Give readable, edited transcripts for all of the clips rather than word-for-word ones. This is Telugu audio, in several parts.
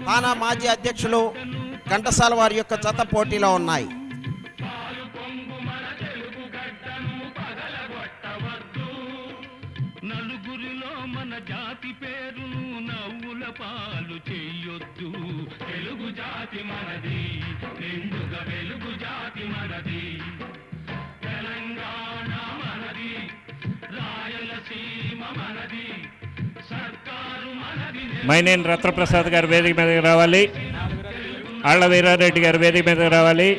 తానా మాజీ అధ్యక్షులు ఘంటసాల వారి యొక్క జత పోటీలో ఉన్నాయి. నలుగురిలో మన జాతి పేరును నవ్వుల పాలు చేయొద్దు. తెలుగు జాతి మనది, నిండుగా వెలుగు జాతి మనది. తెలంగాణ మనది, రాయలసీమ మనది, సర్కారు మనది. మైనేని రత్నప్రసాద్ గారు వేదిక మీదకి రావాలి. ఆళ్ల వీరారెడ్డి గారు వేదిక మీదకి రావాలి.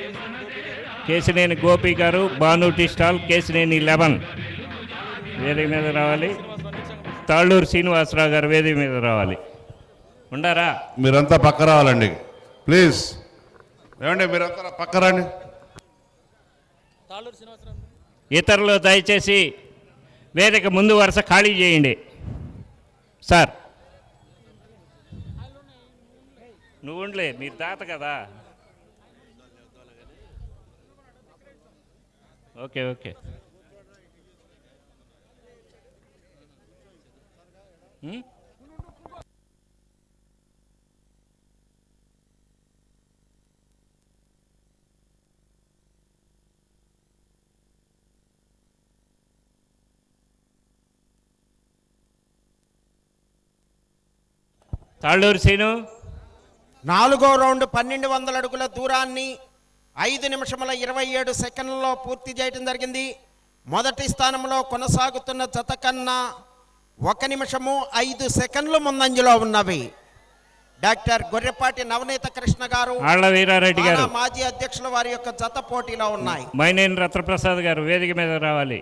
కేసినేని గోపి గారు, భాను టీ స్టాల్, కేసినేని 11 వేదిక మీద రావాలి. తాళ్ళూరు శ్రీనివాసరావు గారు వేదిక మీద రావాలి. ఉండారా? మీరంతా పక్క రావాలండి ప్లీజ్. ఏమండి మీరంతా పక్క రండి. ఇతరులు దయచేసి వేదిక ముందు వరుస ఖాళీ చేయండి. సార్ నువ్వు ఉండలే, మీరు దాత కదా. Okay okay. తాళ్ళూరు సీను 4వ రౌండ్ 1200 అడుగుల దూరాన్ని 5 నిమిషముల 27 సెకండ్లలో పూర్తి చేయడం జరిగింది. మొదటి స్థానంలో కొనసాగుతున్న జత కన్నా 1 నిమిషము 5 సెకండ్లు ముందంజలో ఉన్నవి. డాక్టర్ గొర్రెపాటి నవనీత కృష్ణ గారు, ఆళ్ల వీరారెడ్డి గారు, మాజీ అధ్యక్షుల వారి యొక్క జత పోటీలో ఉన్నాయి. మైనేని రత్నప్రసాద్ గారు వేదిక మీద రావాలి.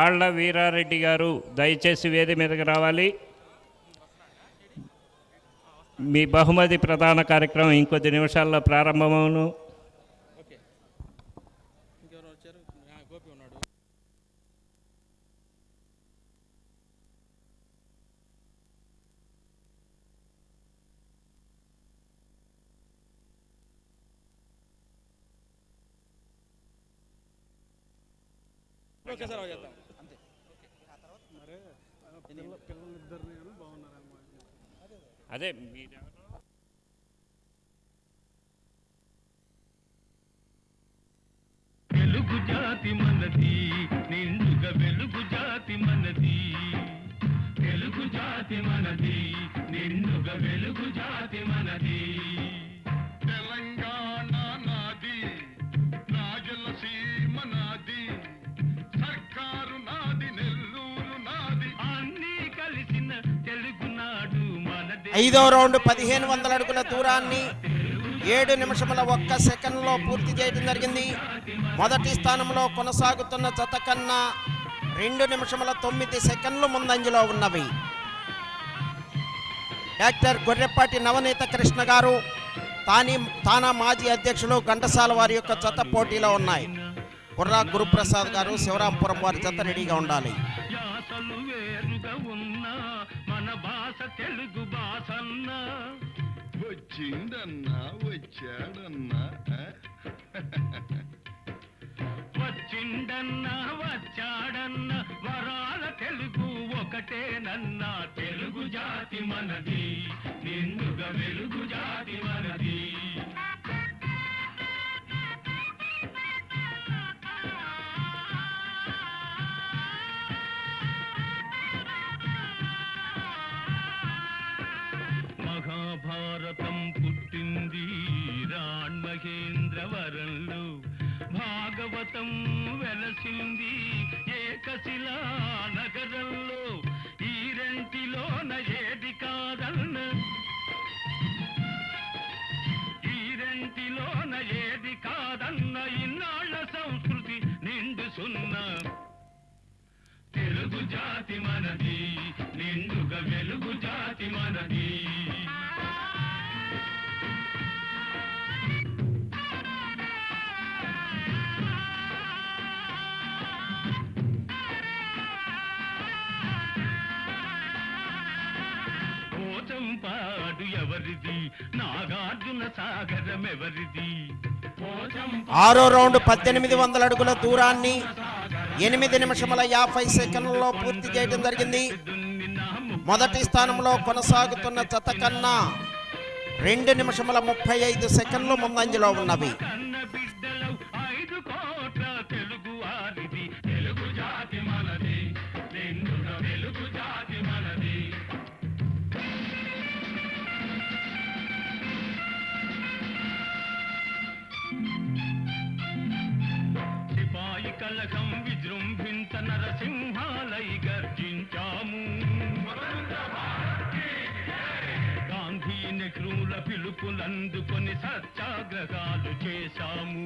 ఆళ్ల వీరారెడ్డి గారు దయచేసి వేదిక మీదకి రావాలి. మీ బహుమతి ప్రధాన కార్యక్రమం ఇంకొద్ది నిమిషాల్లో ప్రారంభమవును. అదే వెలుగు జాతి మనది, నిండుగా వెలుగు జాతి మనది. తెలుగు జాతి మనది, నిండుగా వెలుగు జాతి మనది. తెలంగాణ నాది, రాయలసీమ నాది, సర్కారు నాది, నెల్లూరు నాది, అన్నీ కలిసిన తెలుగునాడు మనది. 5వ రౌండ్ 1500 అడుగుల దూరాన్ని 7 నిమిషముల 1 సెకండ్లో పూర్తి చేయడం జరిగింది. మొదటి స్థానంలో కొనసాగుతున్న జత కన్నా 2 నిమిషముల 9 సెకండ్లు ముందంజలో ఉన్నవి. డాక్టర్ గొర్రెపాటి నవనీత కృష్ణ గారు, తానా మాజీ అధ్యక్షులు ఘంటసాల వారి యొక్క జత పోటీలో ఉన్నాయి. కుర్రా గురుప్రసాద్ గారు, శివరాంపురం వారి జత రెడీగా ఉండాలి. తెలుగు భాషన్న వచ్చిందన్నా వచ్చాడన్నా, వచ్చిందన్నా వచ్చాడన్నా, వరాల తెలుగు ఒకటేనన్నా. తెలుగు జాతి మనది, నిండుగా వెలుగు జాతి మనది. మహాభారతం పుట్టింది రాణ్మహేంద్రవరంలో, భాగవతం వెలసింది ఏకశిలా నగరంలో. ఈ రెంటిలోన ఏది కాదన్న, ఈ రెంటిలోన ఏది కాదన్న, ఇన్నాళ్ల సంస్కృతి నిండు సున్న. తెలుగు జాతి మనది, నిండుగా వెలుగు జాతి మనది. పోచంపాడు ఎవరిది, నాగార్జున సాగరం ఎవరిది. 6వ రౌండ్ 1800 అడుగుల దూరాన్ని 8 నిమిషముల 50 సెకండ్లలో పూర్తి చేయడం జరిగింది. మొదటి స్థానంలో కొనసాగుతున్న జత కన్నా 2 నిమిషముల 35 సెకండ్లు ముందంజలో ఉన్నవి. కలకం విజృంభించ నరసింహాలై గర్జించాము. గాంధీ నెహ్రూల పిలుపులందుకొని సత్యాగ్రహాలు చేశాము.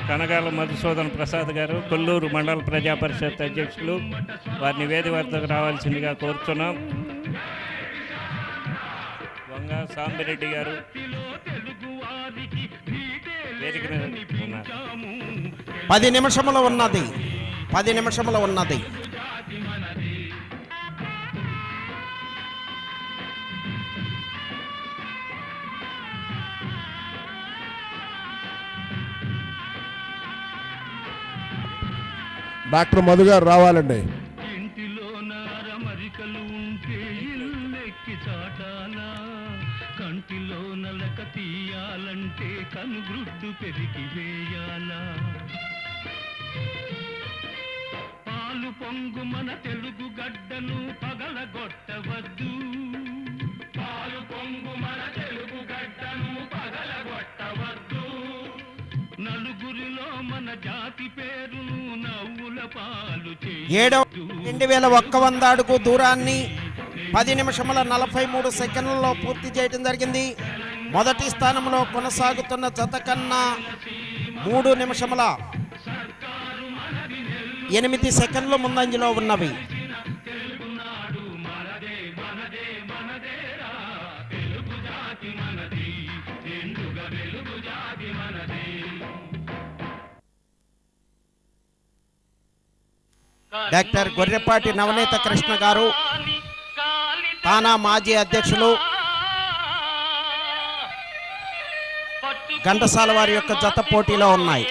కనగాల మధుసూదన్ ప్రసాద్ గారు కొల్లూరు మండల ప్రజా పరిషత్ అధ్యక్షులు, వారిని వేది వద్దకు రావాల్సిందిగా కోరుతున్నాం. వంగ సాంబిరెడ్డి గారు వేదిక మీద ఉన్నారు. 10 నిమిషములు ఉన్నది. 10 నిమిషములు ఉన్నది. డాక్టర్ మధు గారు రావాలండి. ఇంటిలో నారమరికలు ఉంటే ఇల్లెక్కి చాటాలా, కంటిలో నలక తీయాలంటే కనుగ్రుడ్డు పెరిగి వేయాలా. పాలు పొంగు మన తెలుగు గడ్డను పగలగొట్టవద్దు. పాలు పొంగు మన తెలుగు గడ్డను పగలగొట్టవద్దు. నలుగురిలో మన జాతి పేరును నవ్వుల పాలు 7,100 అడుగు దూరాన్ని 10 నిమిషముల 43 సెకండ్లలో పూర్తి చేయడం జరిగింది. మొదటి స్థానంలో కొనసాగుతున్న జత కన్నా 3 నిమిషముల 8 సెకండ్లు ముందంజలో ఉన్నవి. డాక్టర్ గొర్రెపాటి నవనీత కృష్ణ గారు, తానా మాజీ అధ్యక్షులు, ఘంటసాల వారి యొక్క జత పోటీలో ఉన్నాయి.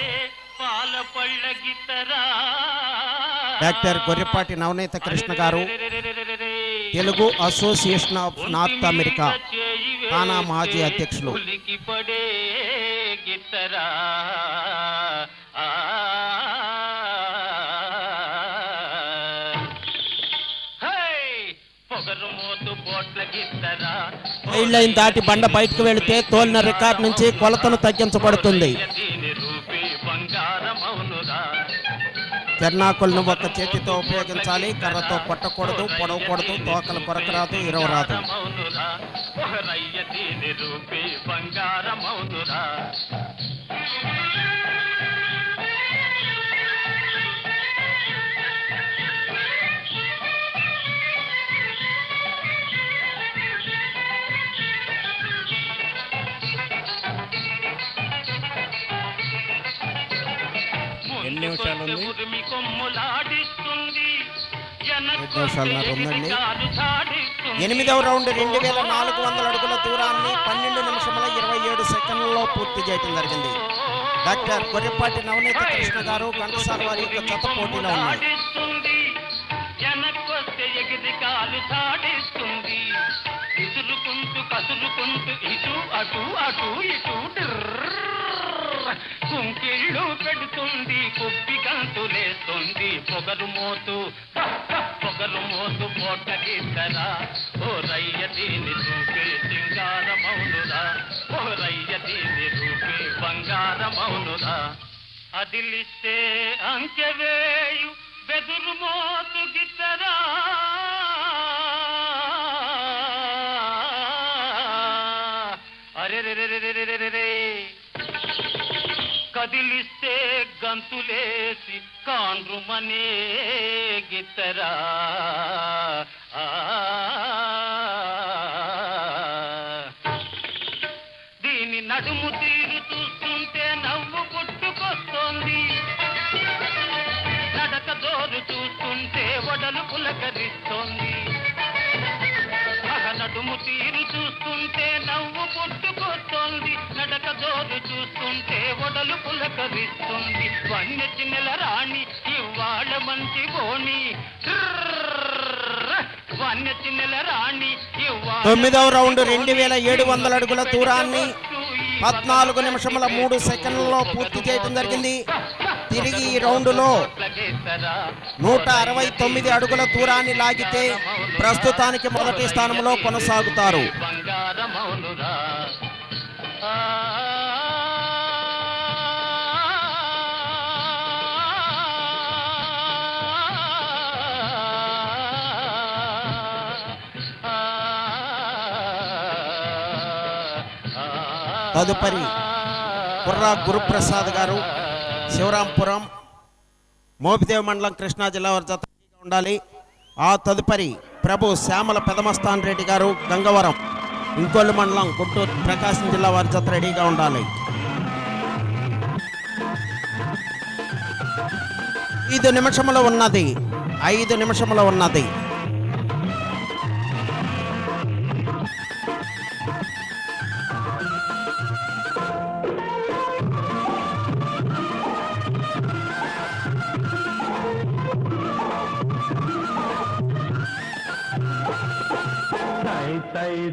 డాక్టర్ గొర్రెపాటి నవనీత కృష్ణ గారు, Telugu association of North America TANA మాజీ అధ్యక్షులు. రైల్ లైన్ దాటి బండ బయటకు వెళితే తోలిన రికార్డ్ నుంచి కొలతను తగ్గించబడుతుంది. చెన్నాకులను ఒక చేతితో ఉపయోగించాలి. కర్రతో కొట్టకూడదు, పొడవకూడదు, తోకలు కొరకరాదు, ఇరవరాదు. ఎన్ని నిమిషాలు ఉంది? 7 నిమిషాలున్నర ఉందండి. 8వ రౌండ్ 2,400 అడుగుల దూరాన్ని 12 నిమిషముల 27 సెకండ్లలో పూర్తి చేయడం జరిగింది. డాక్టర్ గొర్రెపాటి నవనీత కృష్ణ గారు, ఘంటసాల వారి యొక్క జత పోటీలో ఉన్నాయి. కుంకిళ్ళు పెడుతుంది, కుప్పి గంతులేస్తుంది. పొగరు మోతు పోట గీతరా. ఓ రయ్య దీని రూపే సింగారమౌనురా. ఓ రయ్య దీని రూపే బంగారమౌనురా. అదిలిస్తే అంకెవేయు బెదురు మోతు గిత్తరా. అరే కదిలిస్తే గంతులేసి కాండ్రుమనే గిత్తరా. దీని నడుము తీరు చూస్తుంటే నవ్వు పుట్టుకొస్తోంది. నడక జోరు చూస్తుంటే వడలు పులకరిస్తోంది. నడుము తీరు చూస్తుంటే నవ్వు పుట్టుకొస్తోంది. నడక జోరు చూస్తుంటే ఒడలు పులకరిస్తుంది వన్యచి నెల రాణి ఇవాళ మంచి బోని వన్యచి నెల రాణి తొమ్మిదవ రౌండ్ 2700 అడుగుల దూరాన్ని 14 నిమిషముల 3 సెకండ్లలో పూర్తి చేయడం జరిగింది. తిరిగి ఈ రౌండ్లో 169 అడుగుల దూరాన్ని లాగితే ప్రస్తుతానికి మొదటి స్థానంలో కొనసాగుతారు. తదుపరి కుర్రా గురుప్రసాద్ గారు శివరాంపురం మోపిదేవి మండలం కృష్ణా జిల్లా వారి జత రెడీగా ఉండాలి. ఆ తదుపరి ప్రభు శ్యామల పెదమస్తాన్ రెడ్డి గారు గంగవరం ఇంకొల్లు మండలం గుంటూరు ప్రకాశం జిల్లా వారి జత రెడీగా ఉండాలి. 5 నిమిషములు ఉన్నది. 5 నిమిషములు ఉన్నది.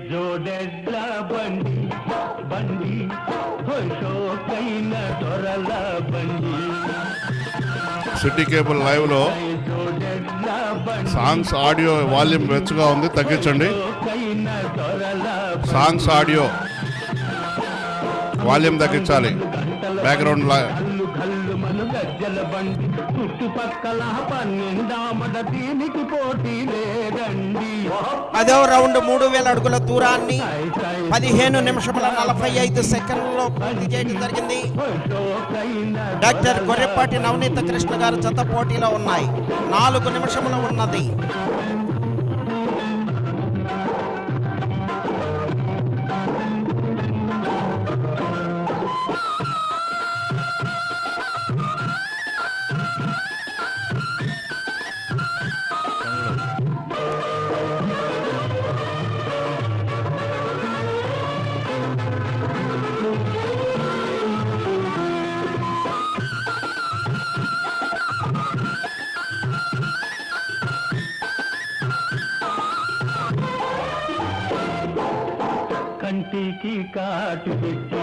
జోడెడ్ల బండి బండి షోకైన దొరల బండి సిటీ కేబుల్ లైవ్ లో సాంగ్స్ ఆడియో వాల్యూమ్ వెచ్చుగా ఉంది, తగ్గించండి. సాంగ్స్ ఆడియో వాల్యూమ్ తగ్గించాలి. బ్యాక్గ్రౌండ్ గజ్జల బండి చుట్టుపక్కల 12 దీనికి పోటీ లేదండి. 10వ రౌండ్ 3000 అడుగుల దూరాన్ని 15 నిమిషముల 45 సెకండ్లలో పూర్తి చేయడం జరిగింది. డాక్టర్ గొర్రెపాటి నవనీత కృష్ణ గారు జత పోటీలో ఉన్నాయి. 4 నిమిషములు ఉన్నది. కంటికి కాటు పెట్టి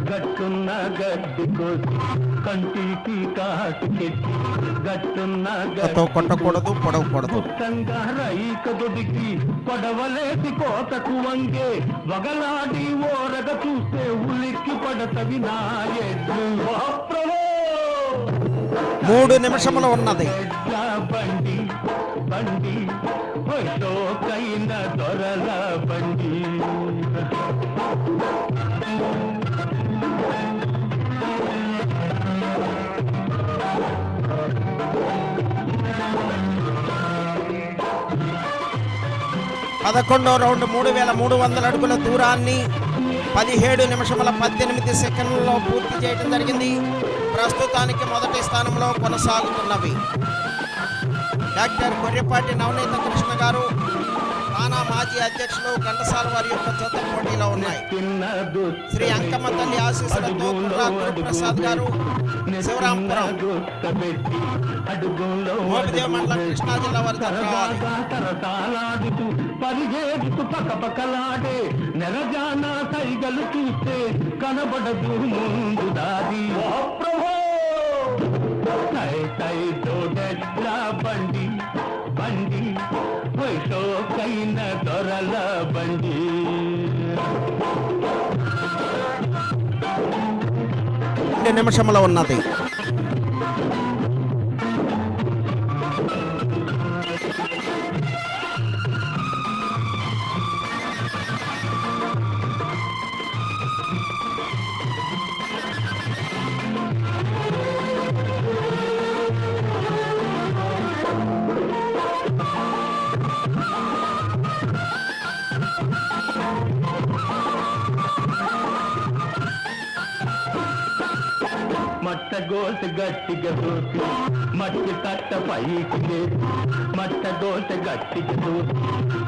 గట్టున్న గడ్డి కోసి కంటికి కాటు పెట్టి గట్టున్న కొట్టకూడదు, పొడవకూడదు. రైక దొడికి పొడవలేసి కోతకు వంగే వగలాడి ఓరగ చూస్తే ఉలిక్కి పడతవి నా ఎడ్లు. 3 నిమిషములు ఉన్నది. బండి బండి షోకైన దొరల బండి. పదకొండవ రౌండ్ 3300 అడుగుల దూరాన్ని 17 నిమిషముల 18 సెకండ్లలో పూర్తి చేయడం జరిగింది. ప్రస్తుతానికి మొదటి స్థానంలో కొనసాగుతున్నవి డాక్టర్ గొర్రెపాటి నవనీత కృష్ణ గారు, తానా మాజీ అధ్యక్షులు ఘంటసాల వారి యొక్క జత పోటీలో ఉన్నాయి. శ్రీ అంకమ్మ తల్లి ఆశీస్సులతో కుర్రా గురుప్రసాద్ గారు శివరాంపురం మోపిదేవి మండలం కృష్ణా జిల్లా వారి జత రావాలి. పరిగెడుతూ పక్కపక్కలాడే నెలజాన సైగలు చూస్తే కనబడదు ముందు దారి. బండి బండి షోకైన దొరల బండి. 2 నిమిషములు ఉన్నది. గోస గట్టిగా దూసి మట్టి తట్ట పైకి లేచి మట్ట గోస గట్టిగా దూసి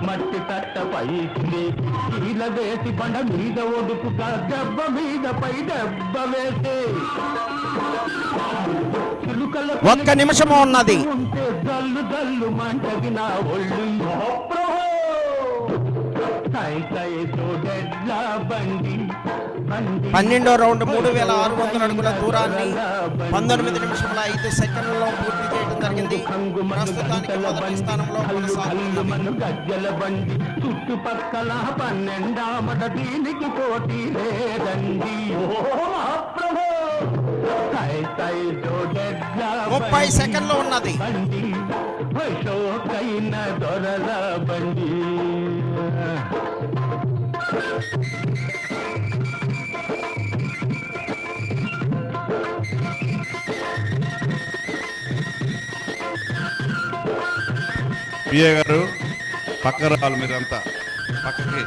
మట్టి తట్ట పైకి లేచి కీల వేసి బండ మీద ఒడుకుగా దెబ్బ మీద పై దెబ్బ వేసి చిలుకల ఒక్క నిమిషము ఉన్నది. ఉంటే జల్లు జల్లు మంటది నా ఒళ్ళు ప్రభు సై సై తోడెడ్ల బండి 12వ రౌండ్ 3600 అడుగుల దూరాన్ని 19 నిమిషముల 5 సెకండ్లలో పూర్తి చేయడం జరిగింది. ప్రస్తుతానికి మొదటి స్థానంలో కొనసాగుతున్నది. గజ్జల బండి చుట్టుపక్కల 12 దీనికి పోటీ లేదండి 30 సెకండ్లు ఉన్నది. బండి షోకైన దొరల బండి పిఏ గారు పక్క రావాలి మీరంతా పక్కకి.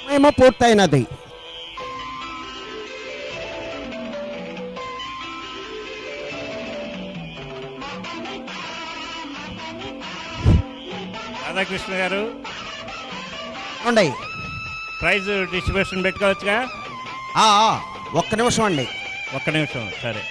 మేము పూర్తయినది. రాధాకృష్ణ గారు ఉండి ప్రైజ్ డిస్ట్రిబ్యూషన్ పెట్టుకోవచ్చుగా? ఒక్క నిమిషం అండి. ఒక్క నిమిషం సరే.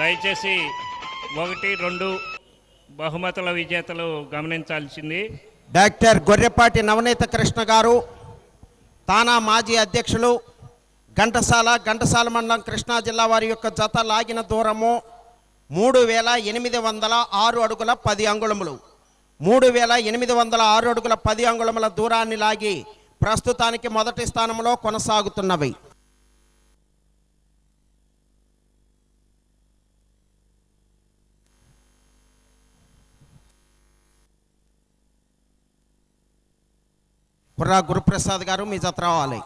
దయచేసి 1, 2 బహుమతుల విజేతలు గమనించాల్సింది. డాక్టర్ గొర్రెపాటి నవనీత కృష్ణ గారు, తానా మాజీ అధ్యక్షులు, ఘంటసాల మండలం కృష్ణా జిల్లా వారి యొక్క జత లాగిన దూరము 3806 అడుగుల 10 అంగుళములు. 3806 అడుగుల 10 అంగుళముల దూరాన్ని లాగి ప్రస్తుతానికి మొదటి స్థానంలో కొనసాగుతున్నవి. బుర్రా గురుప్రసాద్ గారు, మీ జత రావాలి.